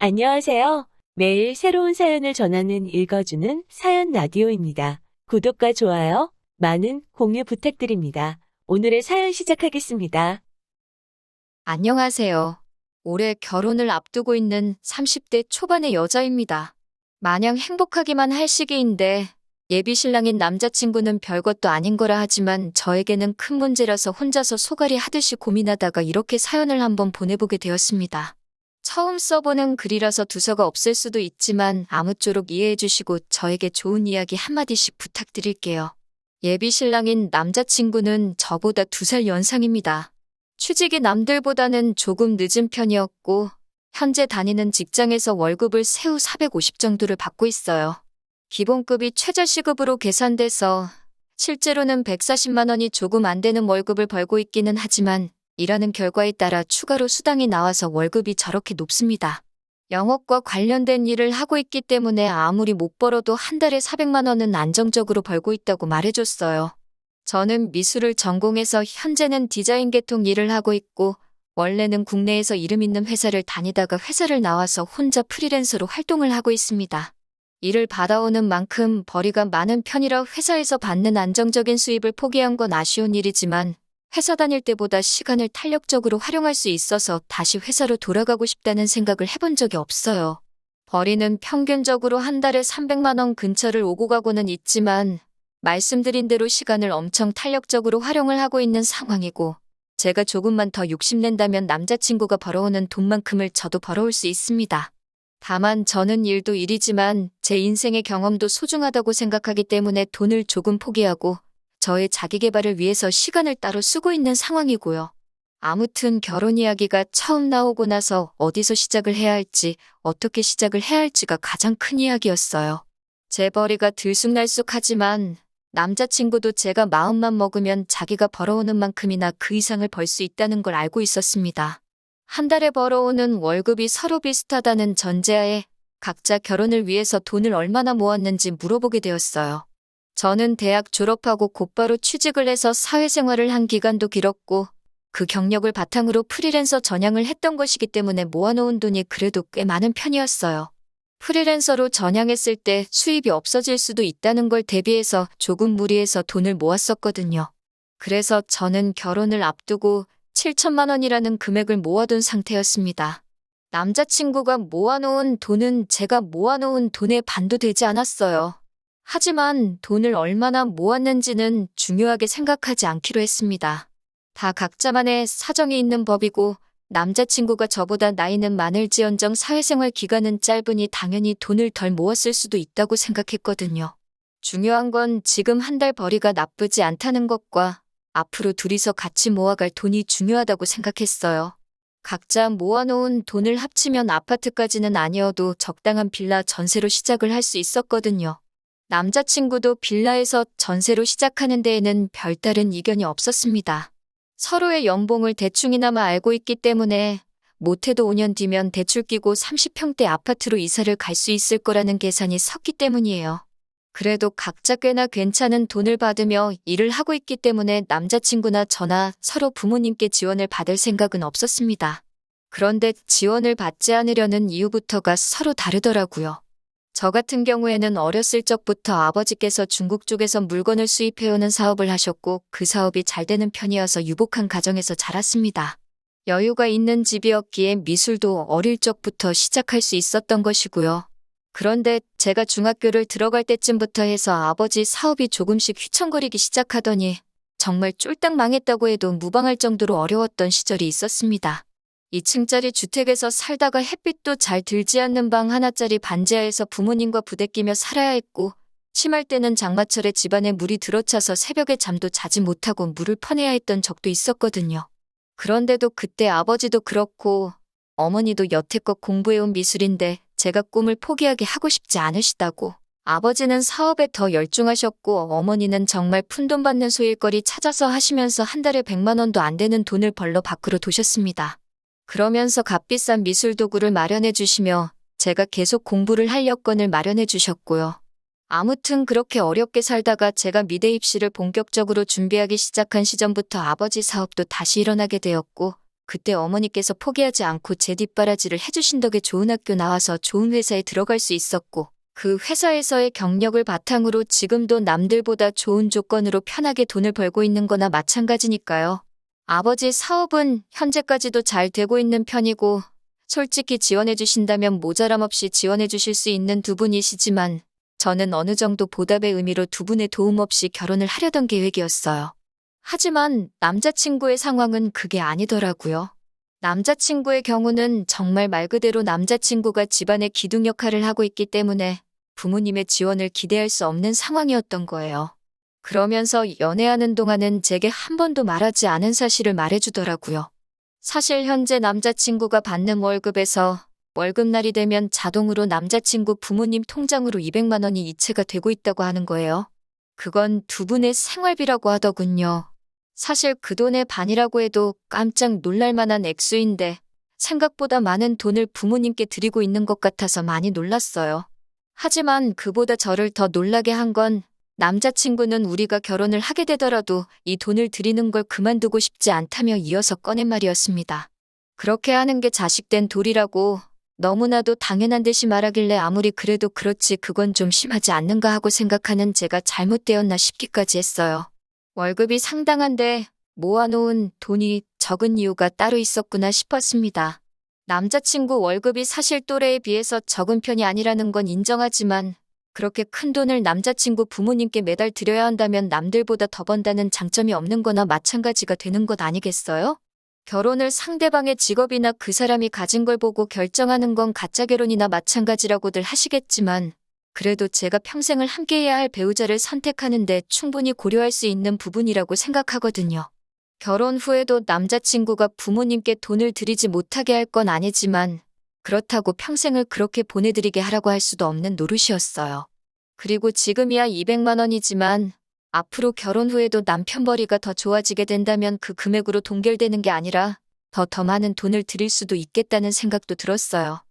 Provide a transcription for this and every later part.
안녕하세요. 매일 새로운 사연을 전하는 읽어주는 사연 라디오입니다. 구독과 좋아요, 많은 공유 부탁드립니다. 오늘의 사연 시작하겠습니다. 안녕하세요. 올해 결혼을 앞두고 있는 30대 초반의 여자입니다. 마냥 행복하기만 할 시기인데 예비 신랑인 남자친구는 별것도 아닌 거라 하지만 저에게는 큰 문제라서 혼자서 소갈이 하듯이 고민하다가 이렇게 사연을 한번 보내보게 되었습니다. 처음 써보는 글이라서 두서가 없을 수도 있지만 아무쪼록 이해해 주시고 저에게 좋은 이야기 한마디씩 부탁드릴게요. 예비 신랑인 남자친구는 저보다 2살 연상입니다. 취직이 남들보다는 조금 늦은 편이었고 현재 다니는 직장에서 월급을 세후 450 정도를 받고 있어요. 기본급이 최저시급으로 계산돼서 실제로는 140만 원이 조금 안 되는 월급을 벌고 있기는 하지만 일하는 결과에 따라 추가로 수당이 나와서 월급이 저렇게 높습니다. 영업과 관련된 일을 하고 있기 때문에 아무리 못 벌어도 한 달에 400만 원은 안정적으로 벌고 있다고 말해줬어요. 저는 미술을 전공해서 현재는 디자인 계통 일을 하고 있고 원래는 국내에서 이름 있는 회사를 다니다가 회사를 나와서 혼자 프리랜서로 활동을 하고 있습니다. 일을 받아오는 만큼 벌이가 많은 편이라 회사에서 받는 안정적인 수입을 포기한 건 아쉬운 일이지만 회사 다닐 때보다 시간을 탄력적으로 활용할 수 있어서 다시 회사로 돌아가고 싶다는 생각을 해본 적이 없어요. 벌이는 평균적으로 한 달에 300만 원 근처를 오고 가고는 있지만 말씀드린 대로 시간을 엄청 탄력적으로 활용을 하고 있는 상황이고 제가 조금만 더 욕심낸다면 남자친구가 벌어오는 돈만큼을 저도 벌어올 수 있습니다. 다만 저는 일도 일이지만 제 인생의 경험도 소중하다고 생각하기 때문에 돈을 조금 포기하고 저의 자기계발을 위해서 시간을 따로 쓰고 있는 상황이고요. 아무튼 결혼 이야기가 처음 나오고 나서 어디서 시작을 해야 할지 어떻게 시작을 해야 할지가 가장 큰 이야기였어요. 제 벌이가 들쑥날쑥하지만 남자친구도 제가 마음만 먹으면 자기가 벌어오는 만큼이나 그 이상을 벌 수 있다는 걸 알고 있었습니다. 한 달에 벌어오는 월급이 서로 비슷하다는 전제하에 각자 결혼을 위해서 돈을 얼마나 모았는지 물어보게 되었어요. 저는 대학 졸업하고 곧바로 취직을 해서 사회생활을 한 기간도 길었고 그 경력을 바탕으로 프리랜서 전향을 했던 것이기 때문에 모아놓은 돈이 그래도 꽤 많은 편이었어요. 프리랜서로 전향했을 때 수입이 없어질 수도 있다는 걸 대비해서 조금 무리해서 돈을 모았었거든요. 그래서 저는 결혼을 앞두고 7천만 원이라는 금액을 모아둔 상태였습니다. 남자친구가 모아놓은 돈은 제가 모아놓은 돈의 반도 되지 않았어요. 하지만 돈을 얼마나 모았는지는 중요하게 생각하지 않기로 했습니다. 다 각자만의 사정이 있는 법이고 남자친구가 저보다 나이는 많을지언정 사회생활 기간은 짧으니 당연히 돈을 덜 모았을 수도 있다고 생각했거든요. 중요한 건 지금 한 달 벌이가 나쁘지 않다는 것과 앞으로 둘이서 같이 모아갈 돈이 중요하다고 생각했어요. 각자 모아놓은 돈을 합치면 아파트까지는 아니어도 적당한 빌라 전세로 시작을 할 수 있었거든요. 남자친구도 빌라에서 전세로 시작하는 데에는 별다른 이견이 없었습니다. 서로의 연봉을 대충이나마 알고 있기 때문에 못해도 5년 뒤면 대출 끼고 30평대 아파트로 이사를 갈 수 있을 거라는 계산이 섰기 때문이에요. 그래도 각자 꽤나 괜찮은 돈을 받으며 일을 하고 있기 때문에 남자친구나 저나 서로 부모님께 지원을 받을 생각은 없었습니다. 그런데 지원을 받지 않으려는 이유부터가 서로 다르더라고요. 저 같은 경우에는 어렸을 적부터 아버지께서 중국 쪽에서 물건을 수입해오는 사업을 하셨고 그 사업이 잘 되는 편이어서 유복한 가정에서 자랐습니다. 여유가 있는 집이었기에 미술도 어릴 적부터 시작할 수 있었던 것이고요. 그런데 제가 중학교를 들어갈 때쯤부터 해서 아버지 사업이 조금씩 휘청거리기 시작하더니 정말 쫄딱 망했다고 해도 무방할 정도로 어려웠던 시절이 있었습니다. 2층짜리 주택에서 살다가 햇빛도 잘 들지 않는 방 하나짜리 반지하에서 부모님과 부대끼며 살아야 했고 심할 때는 장마철에 집안에 물이 들어차서 새벽에 잠도 자지 못하고 물을 퍼내야 했던 적도 있었거든요. 그런데도 그때 아버지도 그렇고 어머니도 여태껏 공부해온 미술인데 제가 꿈을 포기하게 하고 싶지 않으시다고 아버지는 사업에 더 열중하셨고 어머니는 정말 푼돈 받는 소일거리 찾아서 하시면서 한 달에 100만 원도 안 되는 돈을 벌러 밖으로 도셨습니다. 그러면서 값비싼 미술 도구를 마련해 주시며 제가 계속 공부를 할 여건을 마련해 주셨고요. 아무튼 그렇게 어렵게 살다가 제가 미대 입시를 본격적으로 준비하기 시작한 시점부터 아버지 사업도 다시 일어나게 되었고 그때 어머니께서 포기하지 않고 제 뒷바라지를 해주신 덕에 좋은 학교 나와서 좋은 회사에 들어갈 수 있었고, 그 회사에서의 경력을 바탕으로 지금도 남들보다 좋은 조건으로 편하게 돈을 벌고 있는 거나 마찬가지니까요. 아버지 사업은 현재까지도 잘 되고 있는 편이고, 솔직히 지원해 주신다면 모자람 없이 지원해 주실 수 있는 두 분이시지만, 저는 어느 정도 보답의 의미로 두 분의 도움 없이 결혼을 하려던 계획이었어요. 하지만 남자친구의 상황은 그게 아니더라고요. 남자친구의 경우는 정말 말 그대로 남자친구가 집안의 기둥 역할을 하고 있기 때문에 부모님의 지원을 기대할 수 없는 상황이었던 거예요. 그러면서 연애하는 동안은 제게 한 번도 말하지 않은 사실을 말해주더라고요. 사실 현재 남자친구가 받는 월급에서 월급날이 되면 자동으로 남자친구 부모님 통장으로 200만 원이 이체가 되고 있다고 하는 거예요. 그건 두 분의 생활비라고 하더군요. 사실 그 돈의 반이라고 해도 깜짝 놀랄 만한 액수인데 생각보다 많은 돈을 부모님께 드리고 있는 것 같아서 많이 놀랐어요. 하지만 그보다 저를 더 놀라게 한 건 남자친구는 우리가 결혼을 하게 되더라도 이 돈을 드리는 걸 그만두고 싶지 않다며 이어서 꺼낸 말이었습니다. 그렇게 하는 게 자식된 도리라고 너무나도 당연한 듯이 말하길래 아무리 그래도 그렇지 그건 좀 심하지 않는가 하고 생각하는 제가 잘못되었나 싶기까지 했어요. 월급이 상당한데 모아놓은 돈이 적은 이유가 따로 있었구나 싶었습니다. 남자친구 월급이 사실 또래에 비해서 적은 편이 아니라는 건 인정하지만 그렇게 큰 돈을 남자친구 부모님께 매달 드려야 한다면 남들보다 더 번다는 장점이 없는 거나 마찬가지가 되는 것 아니겠어요? 결혼을 상대방의 직업이나 그 사람이 가진 걸 보고 결정하는 건 가짜 결혼이나 마찬가지라고들 하시겠지만 그래도 제가 평생을 함께해야 할 배우자를 선택하는데 충분히 고려할 수 있는 부분이라고 생각하거든요. 결혼 후에도 남자친구가 부모님께 돈을 드리지 못하게 할 건 아니지만 그렇다고 평생을 그렇게 보내드리게 하라고 할 수도 없는 노릇이었어요. 그리고 지금이야 200만 원이지만 앞으로 결혼 후에도 남편 벌이가 더 좋아지게 된다면 그 금액으로 동결되는 게 아니라 더 많은 돈을 드릴 수도 있겠다는 생각도 들었어요.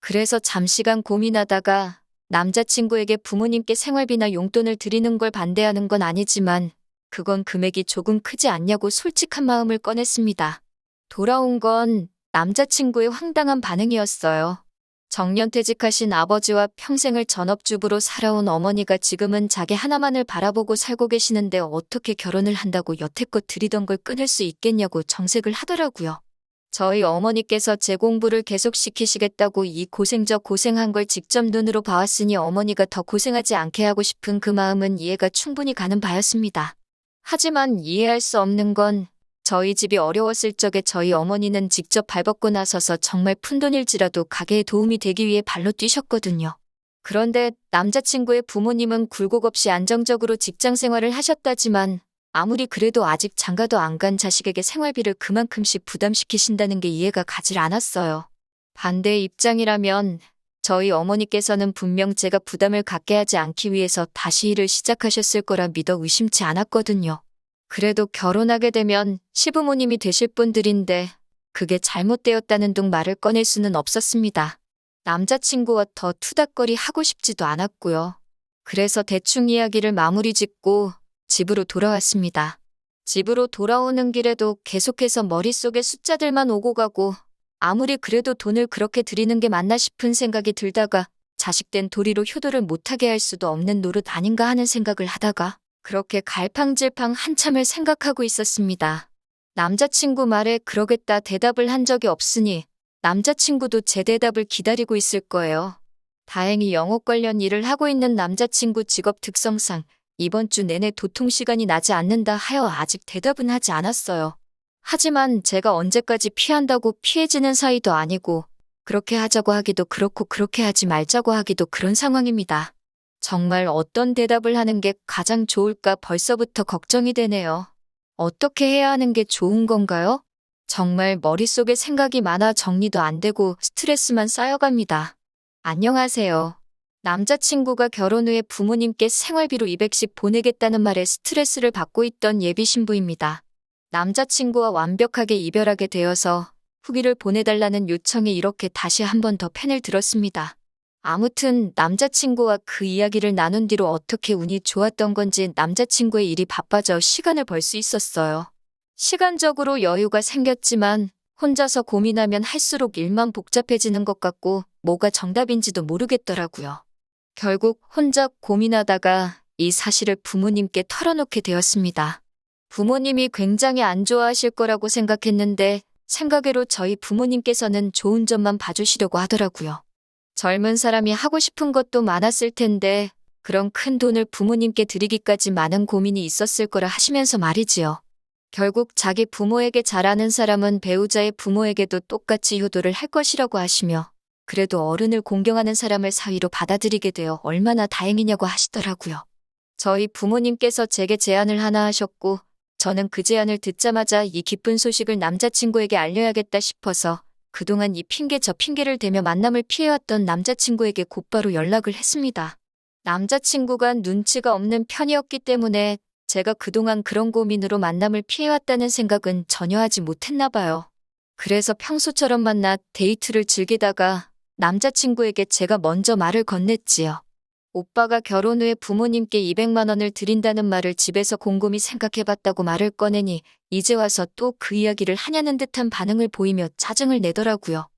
그래서 잠시간 고민하다가 남자친구에게 부모님께 생활비나 용돈을 드리는 걸 반대하는 건 아니지만 그건 금액이 조금 크지 않냐고 솔직한 마음을 꺼냈습니다. 돌아온 건 남자친구의 황당한 반응이었어요. 정년퇴직하신 아버지와 평생을 전업주부로 살아온 어머니가 지금은 자기 하나만을 바라보고 살고 계시는데 어떻게 결혼을 한다고 여태껏 드리던 걸 끊을 수 있겠냐고 정색을 하더라고요. 저희 어머니께서 제 공부를 계속시키시겠다고 이 고생 저 고생한 걸 직접 눈으로 봐왔으니 어머니가 더 고생하지 않게 하고 싶은 그 마음은 이해가 충분히 가는 바였습니다. 하지만 이해할 수 없는 건 저희 집이 어려웠을 적에 저희 어머니는 직접 발벗고 나서서 정말 푼돈일지라도 가게에 도움이 되기 위해 발로 뛰셨거든요. 그런데 남자친구의 부모님은 굴곡 없이 안정적으로 직장 생활을 하셨다지만 아무리 그래도 아직 장가도 안 간 자식에게 생활비를 그만큼씩 부담시키신다는 게 이해가 가질 않았어요. 반대의 입장이라면 저희 어머니께서는 분명 제가 부담을 갖게 하지 않기 위해서 다시 일을 시작하셨을 거라 믿어 의심치 않았거든요. 그래도 결혼하게 되면 시부모님이 되실 분들인데 그게 잘못되었다는 둥 말을 꺼낼 수는 없었습니다. 남자친구와 더 투닥거리 하고 싶지도 않았고요. 그래서 대충 이야기를 마무리 짓고 집으로 돌아왔습니다. 집으로 돌아오는 길에도 계속해서 머릿속에 숫자들만 오고 가고 아무리 그래도 돈을 그렇게 드리는 게 맞나 싶은 생각이 들다가 자식된 도리로 효도를 못하게 할 수도 없는 노릇 아닌가 하는 생각을 하다가 그렇게 갈팡질팡 한참을 생각하고 있었습니다. 남자친구 말에 그러겠다 대답을 한 적이 없으니 남자친구도 제 대답을 기다리고 있을 거예요. 다행히 영업 관련 일을 하고 있는 남자친구 직업 특성상 이번 주 내내 도통 시간이 나지 않는다 하여 아직 대답은 하지 않았어요. 하지만 제가 언제까지 피한다고 피해지는 사이도 아니고 그렇게 하자고 하기도 그렇고 그렇게 하지 말자고 하기도 그런 상황입니다. 정말 어떤 대답을 하는 게 가장 좋을까 벌써부터 걱정이 되네요. 어떻게 해야 하는 게 좋은 건가요? 정말 머릿속에 생각이 많아 정리도 안 되고 스트레스만 쌓여갑니다. 안녕하세요. 남자친구가 결혼 후에 부모님께 생활비로 200씩 보내겠다는 말에 스트레스를 받고 있던 예비 신부입니다. 남자친구와 완벽하게 이별하게 되어서 후기를 보내달라는 요청에 이렇게 다시 한 번 더 펜을 들었습니다. 아무튼 남자친구와 그 이야기를 나눈 뒤로 어떻게 운이 좋았던 건지 남자친구의 일이 바빠져 시간을 벌 수 있었어요. 시간적으로 여유가 생겼지만 혼자서 고민하면 할수록 일만 복잡해지는 것 같고 뭐가 정답인지도 모르겠더라고요. 결국 혼자 고민하다가 이 사실을 부모님께 털어놓게 되었습니다. 부모님이 굉장히 안 좋아하실 거라고 생각했는데 생각외로 저희 부모님께서는 좋은 점만 봐주시려고 하더라고요. 젊은 사람이 하고 싶은 것도 많았을 텐데 그런 큰 돈을 부모님께 드리기까지 많은 고민이 있었을 거라 하시면서 말이지요. 결국 자기 부모에게 잘하는 사람은 배우자의 부모에게도 똑같이 효도를 할 것이라고 하시며 그래도 어른을 공경하는 사람을 사위로 받아들이게 되어 얼마나 다행이냐고 하시더라고요. 저희 부모님께서 제게 제안을 하나 하셨고 저는 그 제안을 듣자마자 이 기쁜 소식을 남자친구에게 알려야겠다 싶어서 그동안 이 핑계 저 핑계를 대며 만남을 피해왔던 남자친구에게 곧바로 연락을 했습니다. 남자친구가 눈치가 없는 편이었기 때문에 제가 그동안 그런 고민으로 만남을 피해왔다는 생각은 전혀 하지 못했나 봐요. 그래서 평소처럼 만나 데이트를 즐기다가 남자친구에게 제가 먼저 말을 건넸지요. 오빠가 결혼 후에 부모님께 200만 원을 드린다는 말을 집에서 곰곰이 생각해봤다고 말을 꺼내니 이제 와서 또 그 이야기를 하냐는 듯한 반응을 보이며 짜증을 내더라고요.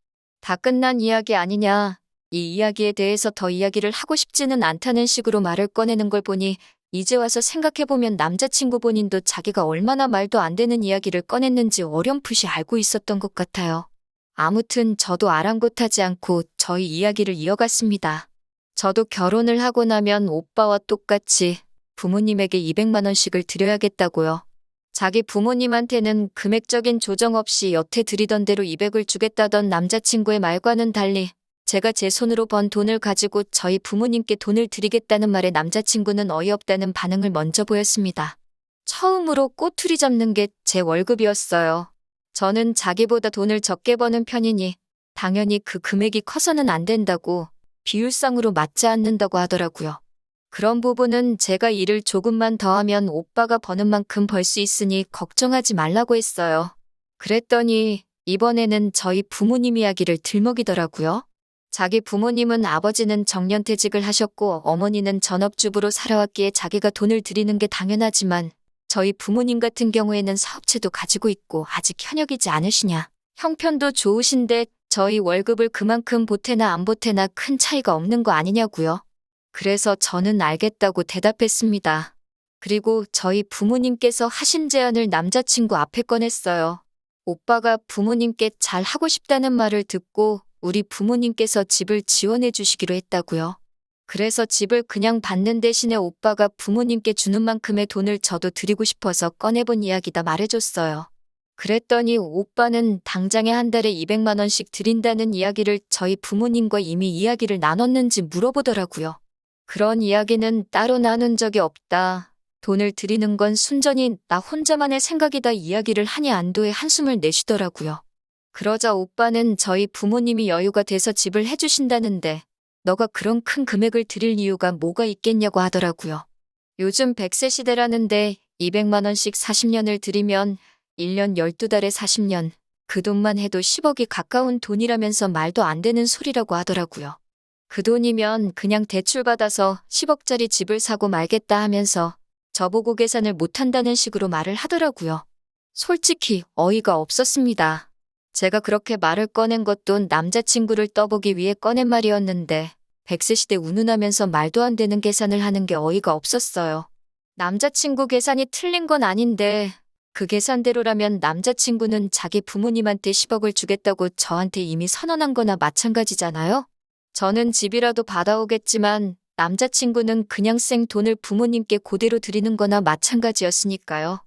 다 끝난 이야기 아니냐. 이 이야기에 대해서 더 이야기를 하고 싶지는 않다는 식으로 말을 꺼내는 걸 보니 이제 와서 생각해보면 남자친구 본인도 자기가 얼마나 말도 안 되는 이야기를 꺼냈는지 어렴풋이 알고 있었던 것 같아요. 아무튼 저도 아랑곳하지 않고 저희 이야기를 이어갔습니다. 저도 결혼을 하고 나면 오빠와 똑같이 부모님에게 200만 원씩을 드려야겠다고요. 자기 부모님한테는 금액적인 조정 없이 여태 드리던 대로 200을 주겠다던 남자친구의 말과는 달리 제가 제 손으로 번 돈을 가지고 저희 부모님께 돈을 드리겠다는 말에 남자친구는 어이없다는 반응을 먼저 보였습니다. 처음으로 꼬투리 잡는 게 제 월급이었어요. 저는 자기보다 돈을 적게 버는 편이니 당연히 그 금액이 커서는 안 된다고 비율상으로 맞지 않는다고 하더라고요. 그런 부분은 제가 일을 조금만 더 하면 오빠가 버는 만큼 벌 수 있으니 걱정하지 말라고 했어요. 그랬더니 이번에는 저희 부모님 이야기를 들먹이더라고요. 자기 부모님은 아버지는 정년퇴직을 하셨고 어머니는 전업주부로 살아왔기에 자기가 돈을 드리는 게 당연하지만 저희 부모님 같은 경우에는 사업체도 가지고 있고 아직 현역이지 않으시냐. 형편도 좋으신데 저희 월급을 그만큼 보태나 안 보태나 큰 차이가 없는 거 아니냐고요. 그래서 저는 알겠다고 대답했습니다. 그리고 저희 부모님께서 하신 제안을 남자친구 앞에 꺼냈어요. 오빠가 부모님께 잘 하고 싶다는 말을 듣고 우리 부모님께서 집을 지원해 주시기로 했다고요. 그래서 집을 그냥 받는 대신에 오빠가 부모님께 주는 만큼의 돈을 저도 드리고 싶어서 꺼내본 이야기다 말해줬어요. 그랬더니 오빠는 당장에 한 달에 200만 원씩 드린다는 이야기를 저희 부모님과 이미 이야기를 나눴는지 물어보더라고요. 그런 이야기는 따로 나눈 적이 없다. 돈을 드리는 건 순전히 나 혼자만의 생각이다 이야기를 하니 안도의 한숨을 내쉬더라고요. 그러자 오빠는 저희 부모님이 여유가 돼서 집을 해주신다는데 너가 그런 큰 금액을 드릴 이유가 뭐가 있겠냐고 하더라고요. 요즘 100세 시대라는데 200만 원씩 40년을 드리면 1년 12달에 40년, 그 돈만 해도 10억이 가까운 돈이라면서 말도 안 되는 소리라고 하더라고요. 그 돈이면 그냥 대출받아서 10억짜리 집을 사고 말겠다 하면서 저보고 계산을 못한다는 식으로 말을 하더라고요. 솔직히 어이가 없었습니다. 제가 그렇게 말을 꺼낸 것도 남자친구를 떠보기 위해 꺼낸 말이었는데 100세 시대 운운하면서 말도 안 되는 계산을 하는 게 어이가 없었어요. 남자친구 계산이 틀린 건 아닌데 그 계산대로라면 남자친구는 자기 부모님한테 10억을 주겠다고 저한테 이미 선언한 거나 마찬가지잖아요? 저는 집이라도 받아오겠지만 남자친구는 그냥 생 돈을 부모님께 그대로 드리는 거나 마찬가지였으니까요.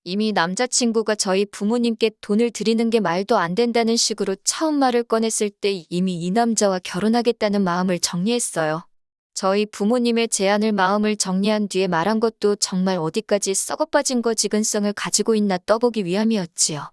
이미 남자친구가 저희 부모님께 돈을 드리는 게 말도 안 된다는 식으로 처음 말을 꺼냈을 때 이미 이 남자와 결혼하겠다는 마음을 정리했어요. 저희 부모님의 제안을 마음을 정리한 뒤에 말한 것도 정말 어디까지 썩어빠진 거 지근성을 가지고 있나 떠보기 위함이었지요.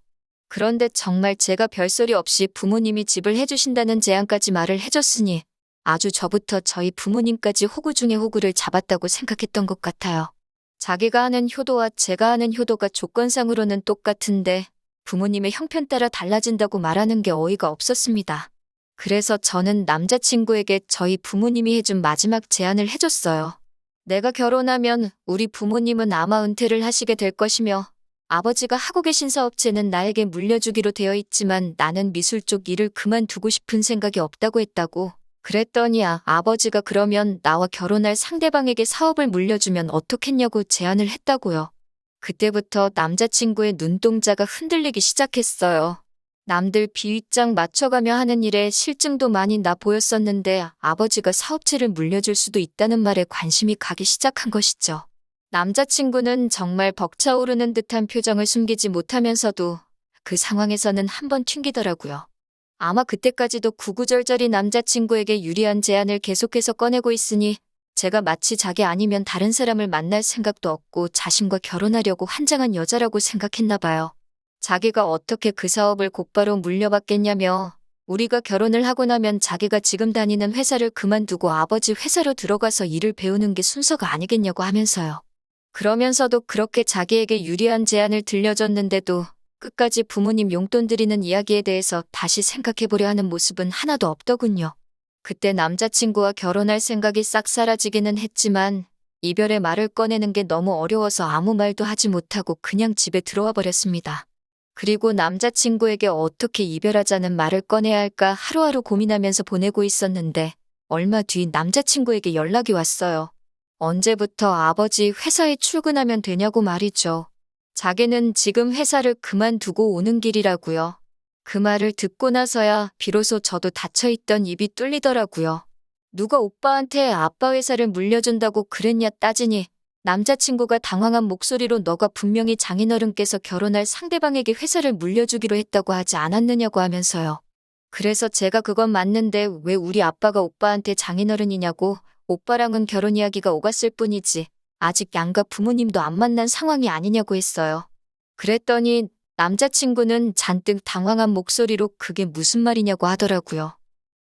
그런데 정말 제가 별소리 없이 부모님이 집을 해주신다는 제안까지 말을 해줬으니 아주 저부터 저희 부모님까지 호구 중에 호구를 잡았다고 생각했던 것 같아요. 자기가 하는 효도와 제가 하는 효도가 조건상으로는 똑같은데 부모님의 형편 따라 달라진다고 말하는 게 어이가 없었습니다. 그래서 저는 남자친구에게 저희 부모님이 해준 마지막 제안을 해줬어요. 내가 결혼하면 우리 부모님은 아마 은퇴를 하시게 될 것이며 아버지가 하고 계신 사업체는 나에게 물려주기로 되어 있지만 나는 미술 쪽 일을 그만두고 싶은 생각이 없다고 했다고. 그랬더니 아버지가 그러면 나와 결혼할 상대방에게 사업을 물려주면 어떻겠냐고 제안을 했다고요. 그때부터 남자친구의 눈동자가 흔들리기 시작했어요. 남들 비윗장 맞춰가며 하는 일에 실증도 많이 나 보였었는데 아버지가 사업체를 물려줄 수도 있다는 말에 관심이 가기 시작한 것이죠. 남자친구는 정말 벅차오르는 듯한 표정을 숨기지 못하면서도 그 상황에서는 한번 튕기더라고요. 아마 그때까지도 구구절절히 남자친구에게 유리한 제안을 계속해서 꺼내고 있으니 제가 마치 자기 아니면 다른 사람을 만날 생각도 없고 자신과 결혼하려고 환장한 여자라고 생각했나 봐요. 자기가 어떻게 그 사업을 곧바로 물려받겠냐며 우리가 결혼을 하고 나면 자기가 지금 다니는 회사를 그만두고 아버지 회사로 들어가서 일을 배우는 게 순서가 아니겠냐고 하면서요. 그러면서도 그렇게 자기에게 유리한 제안을 들려줬는데도 끝까지 부모님 용돈 드리는 이야기에 대해서 다시 생각해보려 하는 모습은 하나도 없더군요. 그때 남자친구와 결혼할 생각이 싹 사라지기는 했지만 이별의 말을 꺼내는 게 너무 어려워서 아무 말도 하지 못하고 그냥 집에 들어와 버렸습니다. 그리고 남자친구에게 어떻게 이별하자는 말을 꺼내야 할까 하루하루 고민하면서 보내고 있었는데 얼마 뒤 남자친구에게 연락이 왔어요. 언제부터 아버지 회사에 출근하면 되냐고 말이죠. 자기는 지금 회사를 그만두고 오는 길이라고요. 그 말을 듣고 나서야 비로소 저도 닫혀있던 입이 뚫리더라고요. 누가 오빠한테 아빠 회사를 물려준다고 그랬냐 따지니 남자친구가 당황한 목소리로 너가 분명히 장인어른께서 결혼할 상대방에게 회사를 물려주기로 했다고 하지 않았느냐고 하면서요. 그래서 제가 그건 맞는데 왜 우리 아빠가 오빠한테 장인어른이냐고 오빠랑은 결혼 이야기가 오갔을 뿐이지 아직 양가 부모님도 안 만난 상황이 아니냐고 했어요. 그랬더니 남자친구는 잔뜩 당황한 목소리로 그게 무슨 말이냐고 하더라고요.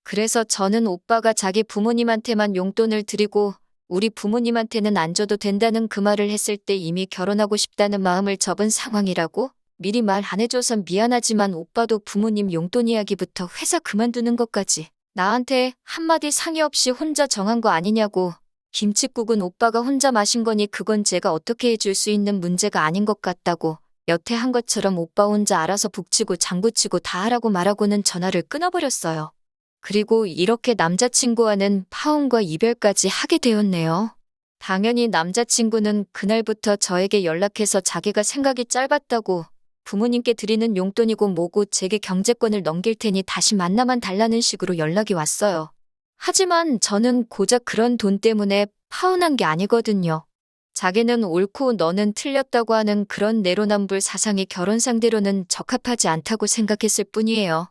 그래서 저는 오빠가 자기 부모님한테만 용돈을 드리고 우리 부모님한테는 안 줘도 된다는 그 말을 했을 때 이미 결혼하고 싶다는 마음을 접은 상황이라고? 미리 말 안 해줘서 미안하지만 오빠도 부모님 용돈 이야기부터 회사 그만두는 것까지 나한테 한마디 상의 없이 혼자 정한 거 아니냐고. 김칫국은 오빠가 혼자 마신 거니 그건 제가 어떻게 해줄 수 있는 문제가 아닌 것 같다고. 여태 한 것처럼 오빠 혼자 알아서 북치고 장구치고 다 하라고 말하고는 전화를 끊어버렸어요. 그리고 이렇게 남자친구와는 파혼과 이별까지 하게 되었네요. 당연히 남자친구는 그날부터 저에게 연락해서 자기가 생각이 짧았다고 부모님께 드리는 용돈이고 뭐고 제게 경제권을 넘길 테니 다시 만나만 달라는 식으로 연락이 왔어요. 하지만 저는 고작 그런 돈 때문에 파혼한 게 아니거든요. 자기는 옳고 너는 틀렸다고 하는 그런 내로남불 사상이 결혼 상대로는 적합하지 않다고 생각했을 뿐이에요.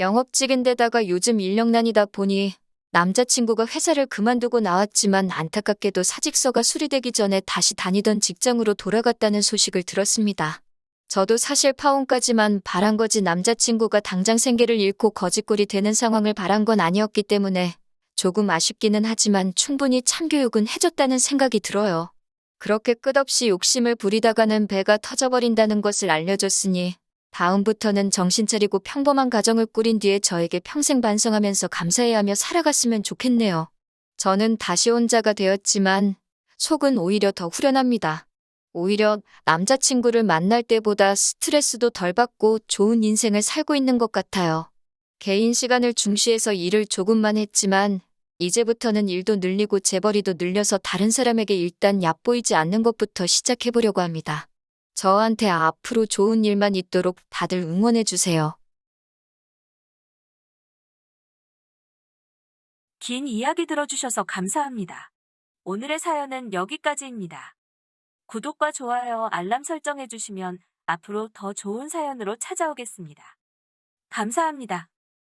영업직인데다가 요즘 인력난이다 보니 남자친구가 회사를 그만두고 나왔지만 안타깝게도 사직서가 수리되기 전에 다시 다니던 직장으로 돌아갔다는 소식을 들었습니다. 저도 사실 파혼까지만 바란 거지 남자친구가 당장 생계를 잃고 거지꼴이 되는 상황을 바란 건 아니었기 때문에 조금 아쉽기는 하지만 충분히 참교육은 해줬다는 생각이 들어요. 그렇게 끝없이 욕심을 부리다가는 배가 터져버린다는 것을 알려줬으니 다음부터는 정신 차리고 평범한 가정을 꾸린 뒤에 저에게 평생 반성하면서 감사해하며 살아갔으면 좋겠네요. 저는 다시 혼자가 되었지만 속은 오히려 더 후련합니다. 오히려 남자친구를 만날 때보다 스트레스도 덜 받고 좋은 인생을 살고 있는 것 같아요. 개인 시간을 중시해서 일을 조금만 했지만 이제부터는 일도 늘리고 재벌이도 늘려서 다른 사람에게 일단 얕보이지 않는 것부터 시작해보려고 합니다. 저한테 앞으로 좋은 일만 있도록 다들 응원해주세요. 긴 이야기 들어주셔서 감사합니다. 오늘의 사연은 여기까지입니다. 구독과 좋아요, 알람 설정해주시면 앞으로 더 좋은 사연으로 찾아오겠습니다. 감사합니다.